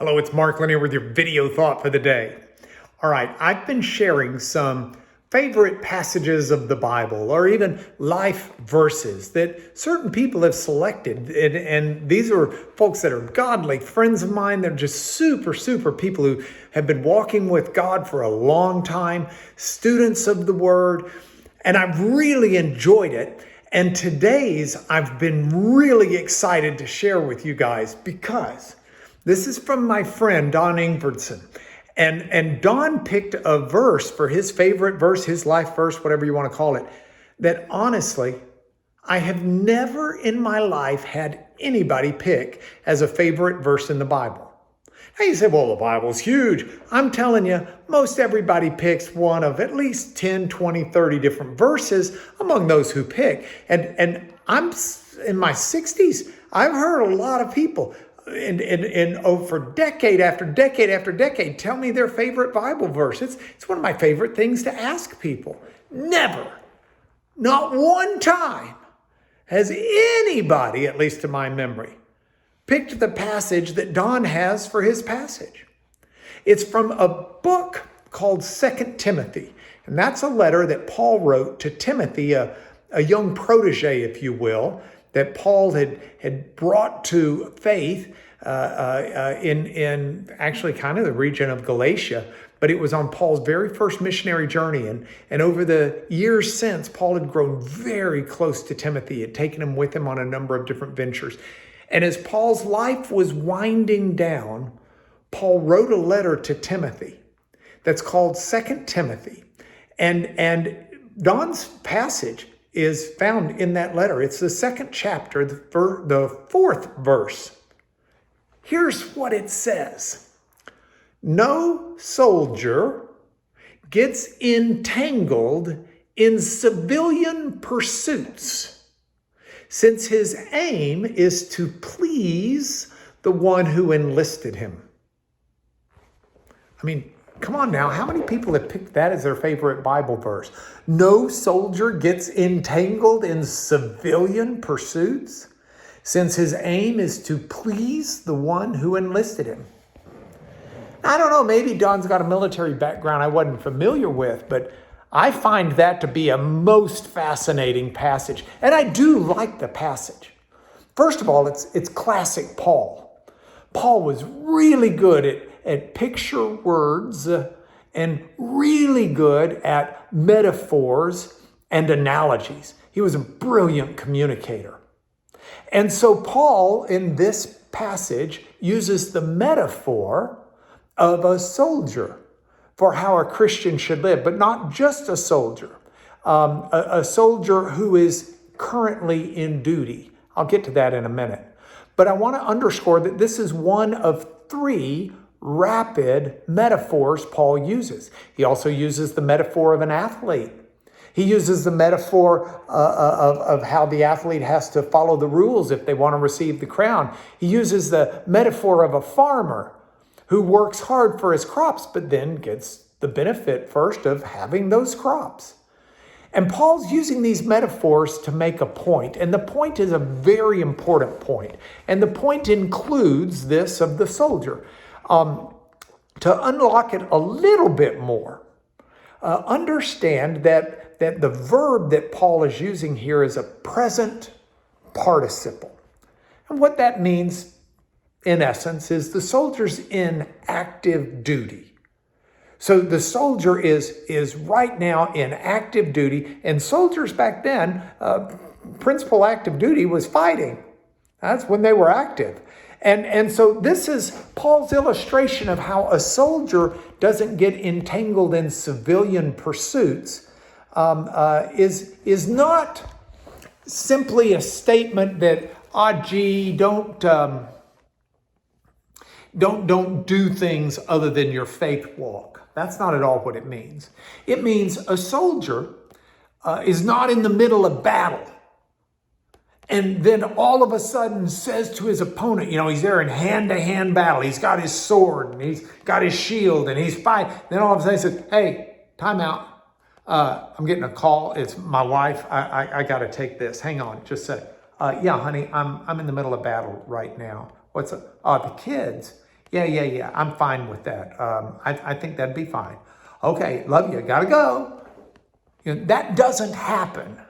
Hello, it's Mark Linear with your video thought for the day. All right, I've been sharing some favorite passages of the Bible or even life verses that certain people have selected. And these are folks that are godly friends of mine. They're just super people who have been walking with God for a long time, students of the Word, and I've really enjoyed it. And today's I've been really excited to share with you guys because this is from my friend, Don Ingvardson. And Don picked a verse for his favorite verse, his life verse, whatever you want to call it, that honestly, I have never in my life had anybody pick as a favorite verse in the Bible. Now you say, well, the Bible's huge. I'm telling you, most everybody picks one of at least 10, 20, 30 different verses among those who pick. And I'm in my 60s. I've heard a lot of people for decade after decade after decade tell me their favorite Bible verse. It's one of my favorite things to ask people. Never, not one time has anybody, at least to my memory, picked the passage that Don has for his passage. It's from a book called 2 Timothy. And that's a letter that Paul wrote to Timothy, a young protege, if you will, that Paul had brought to faith in actually kind of the region of Galatia. But it was on Paul's very first missionary journey. And over the years since, Paul had grown very close to Timothy, had taken him with him on a number of different ventures. And as Paul's life was winding down, Paul wrote a letter to Timothy that's called 2 Timothy. And Don's passage is found in that letter. It's the second chapter, the fourth verse. Here's what it says. No soldier gets entangled in civilian pursuits, since his aim is to please the one who enlisted him. I mean, come on now, how many people have picked that as their favorite Bible verse? No soldier gets entangled in civilian pursuits, since his aim is to please the one who enlisted him. I don't know, maybe Don's got a military background I wasn't familiar with, but I find that to be a most fascinating passage. And I do like the passage. First of all, it's classic Paul. Paul was really good at picture words and really good at metaphors and analogies. He was a brilliant communicator. And so Paul, in this passage, uses the metaphor of a soldier for how a Christian should live, but not just a soldier, a soldier who is currently in duty. I'll get to that in a minute. But I want to underscore that this is one of three rapid metaphors Paul uses. He also uses the metaphor of an athlete. He uses the metaphor of how the athlete has to follow the rules if they want to receive the crown. He uses the metaphor of a farmer who works hard for his crops, but then gets the benefit first of having those crops. And Paul's using these metaphors to make a point, and the point is a very important point. And the point includes this of the soldier. To unlock it a little bit more, understand that the verb that Paul is using here is a present participle. And what that means, in essence, is the soldier's in active duty. So the soldier is right now in active duty, and soldiers back then, principal active duty was fighting. That's when they were active. And so this is Paul's illustration of how a soldier doesn't get entangled in civilian pursuits, is not simply a statement that, gee, don't do things other than your faith walk. That's not at all what it means. It means a soldier is not in the middle of battle and then all of a sudden says to his opponent, he's there in hand-to-hand battle. He's got his sword and he's got his shield and he's fighting. Then all of a sudden he says, hey, time out. I'm getting a call. It's my wife. I got to take this. Hang on, just a sec. Yeah, honey, I'm in the middle of battle right now. What's up? The kids. Yeah. I'm fine with that. I think that'd be fine. Okay, love you. Gotta go. That doesn't happen.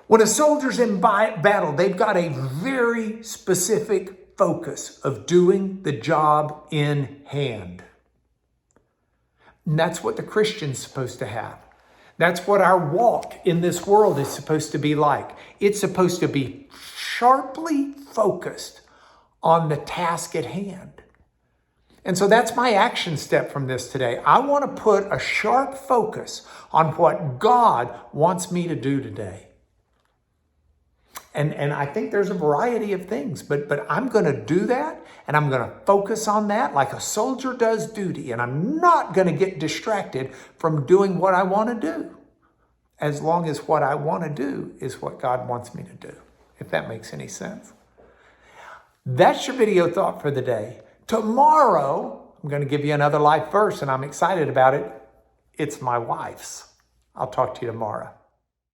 When a soldier's in battle, they've got a very specific focus of doing the job in hand. And that's what the Christian's supposed to have. That's what our walk in this world is supposed to be like. It's supposed to be sharply focused on the task at hand. And so that's my action step from this today. I want to put a sharp focus on what God wants me to do today. And I think there's a variety of things, but I'm going to do that, and I'm going to focus on that like a soldier does duty, and I'm not going to get distracted from doing what I want to do, as long as what I want to do is what God wants me to do, if that makes any sense. That's your video thought for the day. Tomorrow, I'm going to give you another life verse, and I'm excited about it. It's my wife's. I'll talk to you tomorrow.